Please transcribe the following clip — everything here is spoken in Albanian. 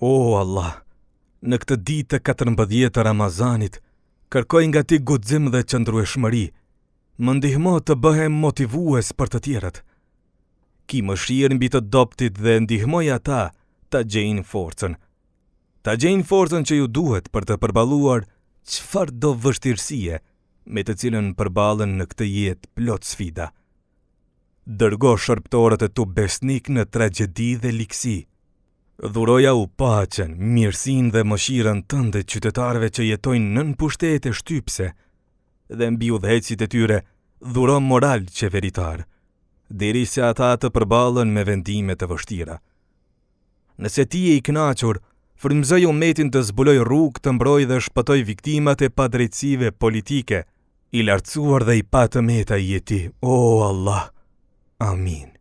O Allah, në këtë ditë të 14 të Ramazanit, kërkoj nga ti guxim dhe qëndrueshmëri, më ndihmo të bëhem motivues për të tjerët. Ki mëshirë mbi të dobtit dhe ndihmoj ata ta gjejnë forcën. Ta gjejnë forcën që ju duhet për të përballuar çfarëdo vështirësie me të cilën përballen në këtë jetë plot sfida. Dërgo shërptorët e tu besnik në tragjedi dhe likësi. Dhuroja u paqen, mirësinë dhe mëshirën tënde qytetarëve që jetojnë nën pushtete shtypse dhe mbi udhëheqësit e tyre dhuro moral qeveritar, derisa ata të përballen me vendime të vështira. Nëse ti je i kënaqur, frymëzoj umetin të zbuloj rrugë të mbrojë dhe shpëtoj viktimat e padrejtësive politike, i lartësuar dhe i patëmeta i jeti, o Allah. Amin.